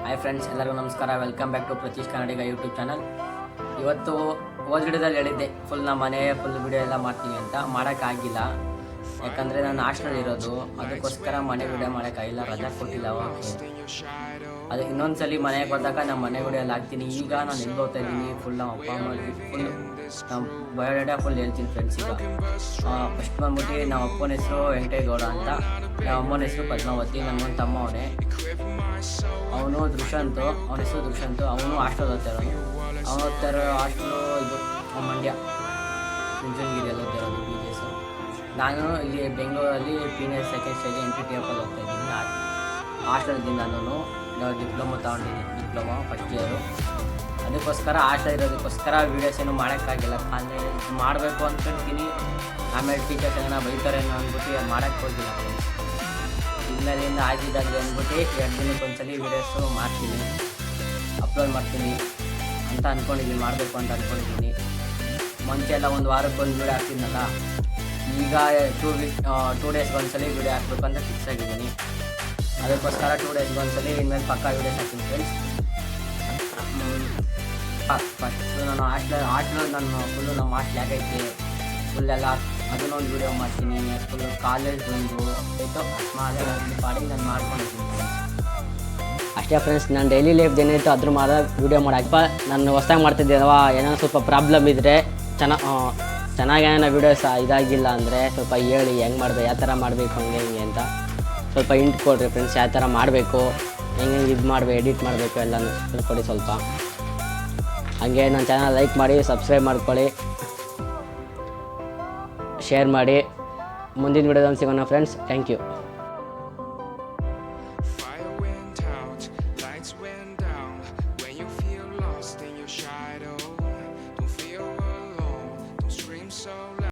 Hi friends, ಎಲ್ಲರಿಗೂ ನಮಸ್ಕಾರ. Welcome back to Pratheesh Kannadiga YouTube channel. ಇವತ್ತು ಹೋದ ವಿಡಿಯೋದಲ್ಲಿ ಹೇಳಿದ್ದೆ ಫುಲ್ ನಮ್ಮ ಮನೆ ಫುಲ್ ವಿಡಿಯೋ ಎಲ್ಲ ಮಾಡ್ತೀನಿ ಅಂತ. ಮಾಡೋಕ್ಕಾಗಿಲ್ಲ, ಯಾಕಂದರೆ ನಾನು ಹಾಸ್ಟೆಲ್ ಇರೋದು. ಅದಕ್ಕೋಸ್ಕರ ಮನೆ ವಿಡಿಯೋ ಮಾಡೋಕ್ಕಾಗಿಲ್ಲ, ರಜಾ ಕೊಟ್ಟಿಲ್ಲ. ಅದು ಇನ್ನೊಂದ್ಸಲಿ ಮನೆಗೆ ಬಂದಾಗ ನಮ್ಮ ಮನೆ ವಿಡಿಯೋ ಎಲ್ಲ ಹಾಕ್ತೀನಿ. ಈಗ ನಾನು ಎಲ್ಲಿ ಹೋಗ್ತಾ ಇದ್ದೀನಿ ಫುಲ್ ನಮ್ಮ ಅಪ್ಪ ಅಮ್ಮ ಫುಲ್ ನಮ್ಮ ಬಯೋಡೇಟಾ ಫುಲ್ ಹೇಳ್ತೀನಿ ಫ್ರೆಂಡ್ಸ್. ಈಗ ಫಸ್ಟ್ ಬಂದ್ಬಿಟ್ಟು ನಮ್ಮ ಅಪ್ಪನ ಹೆಸರು ವೆಂಕಟೇಗೌಡ ಅಂತ, ನಮ್ಮ ಅಮ್ಮನ ಹೆಸರು ಪದ್ಮಾವತಿ. ನನ್ನೊಂದು ತಮ್ಮ ಅವನೇ, ಅವನು ದುಷ್ಯಂತು, ಅವನ ಹೆಸರು ದುಷ್ಯಂತು. ಅವನು ಹಾಸ್ಟೆಲ್ ಓದ್ತಿರೋನು. ಅವನು ಓದ್ತಿರೋ ಹಾಸ್ಟೆಲು ಇದು ಮಂಡ್ಯ ಚುಂಚನಗಿರಿಯಲ್ಲಿ ಓದ್ತಿರೋದು BGS. ನಾನು ಇಲ್ಲಿ ಬೆಂಗಳೂರಲ್ಲಿ PNS ಸೆಕೆಂಡ್ ಸ್ಟೇಜ್ NPTF ಅಲ್ಲಿ ಹೋಗ್ತಾ ಇದ್ದೀನಿ. ಹಾಸ್ಟೆಲ್ದಿಂದ ನಾನು ಡಿಪ್ಲೊಮಾ ತೊಗೊಂಡಿದ್ದೀನಿ, ಡಿಪ್ಲೊಮಾ ಫಸ್ಟ್ ಇಯರು. ಅದಕ್ಕೋಸ್ಕರ ಹಾಸ್ಟೆಲ್ ಇರೋದಕ್ಕೋಸ್ಕರ ವೀಡಿಯೋಸ್ ಏನು ಮಾಡೋಕ್ಕಾಗಿಲ್ಲ. ಅಂದರೆ ಮಾಡಬೇಕು ಅಂದ್ಕೊಳ್ತೀನಿ, ಆಮೇಲೆ ಟೀಚರ್ಸ್ ಏನೋ ಬೈತಾರೇನೋ ಅಂದ್ಬಿಟ್ಟು ಮಾಡೋಕ್ಕೆ ಹೋಗಿಲ್ಲ. ಇನ್ಮೇಲಿಂದ ಆಗಿದ್ದಾಗಲಿ ಅಂದ್ಬಿಟ್ಟು 2 ದಿನಕ್ಕೆ ಒಂದ್ಸಲಿ ವೀಡಿಯೋಸು ಮಾಡ್ತೀನಿ, ಅಪ್ಲೋಡ್ ಮಾಡ್ತೀನಿ ಅಂತ ಅಂದ್ಕೊಂಡಿದ್ದೀನಿ. ಮಾಡಬೇಕು ಅಂತ ಅಂದ್ಕೊಂಡಿದ್ದೀನಿ. ಮುಂಚೆ ಎಲ್ಲ ಒಂದು ವಾರಕ್ಕೆ ಒಂದು ವೀಡಿಯೋ ಹಾಕ್ತಿದ್ನಲ್ಲ, ಈಗ 2 ಡೇಸ್ಗೆ ಒಂದ್ಸಲಿ ವೀಡಿಯೋ ಹಾಕ್ಬೇಕು ಅಂತ ಫಿಕ್ಸ್ ಆಗಿದ್ದೀನಿ. ಅದಕ್ಕೋಸ್ಕರ 2 ಡೇಸ್ಗೆ ಒಂದ್ಸಲಿ ಇನ್ಮೇಲೆ ಪಕ್ಕ ವೀಡಿಯೋಸ್ ಹಾಕ್ತೀನಿ ಫ್ರೆಂಡ್ಸ್. ಫಸ್ಟು ನಾನು ಹಾಸ್ಟೆಲ್ ನಾನು ಫುಲ್ಲು ನಮ್ಮ ಹಾಸ್ಟೆಲ್ ಆಗೈತೆ ಫುಲ್ಲೆಲ್ಲ ಅದನ್ನೊಂದು ವೀಡಿಯೋ ಮಾಡ್ತೀನಿ. ಫುಲ್ಲು ಕಾಲೇಜ್ ಒಂದು ಆಯಿತು ಪಾಡಿಗೆ ನಾನು ಮಾಡ್ಕೊಂಡಿದ್ದೀನಿ. ಅಷ್ಟೇ ಫ್ರೆಂಡ್ಸ್, ನಾನು ಡೈಲಿ ಲೈಫ್ ಏನಾಯಿತು ಅದ್ರ ವೀಡಿಯೋ ಮಾಡೋಕ್ಕಪ್ಪ. ನಾನು ಹೊಸ್ದಾಗಿ ಮಾಡ್ತಿದ್ದೆ ಅಲ್ವಾ, ಏನೋ ಸ್ವಲ್ಪ ಪ್ರಾಬ್ಲಮ್ ಇದ್ದರೆ ಚೆನ್ನಾಗಿ ಏನೋ ವೀಡಿಯೋಸ್ ಇದಾಗಿಲ್ಲ ಅಂದರೆ ಸ್ವಲ್ಪ ಹೇಳಿ, ಹೆಂಗೆ ಮಾಡಬೇಕು, ಯಾವ ಥರ ಮಾಡಬೇಕು, ಹಿಂಗೆ ಅಂತ ಸ್ವಲ್ಪ ಹಿಂಟ್ ಕೊಡ್ರಿ ಫ್ರೆಂಡ್ಸ್. ಯಾವ ಥರ ಮಾಡಬೇಕು, ಹೆಂಗೆ ಇದು ಮಾಡಬೇಕು, ಎಡಿಟ್ ಮಾಡಬೇಕು ಎಲ್ಲನೂ ಕೊಡಿ ಸ್ವಲ್ಪ. ಹಾಗೆ ನನ್ನ ಚಾನಲ್ ಲೈಕ್ ಮಾಡಿ, ಸಬ್ಸ್ಕ್ರೈಬ್ ಮಾಡ್ಕೊಳ್ಳಿ, ಶೇರ್ ಮಾಡಿ. ಮುಂದಿನ ವೀಡಿಯೋದಲ್ಲಿ ಸಿಗೋಣ ಫ್ರೆಂಡ್ಸ್. Thank you.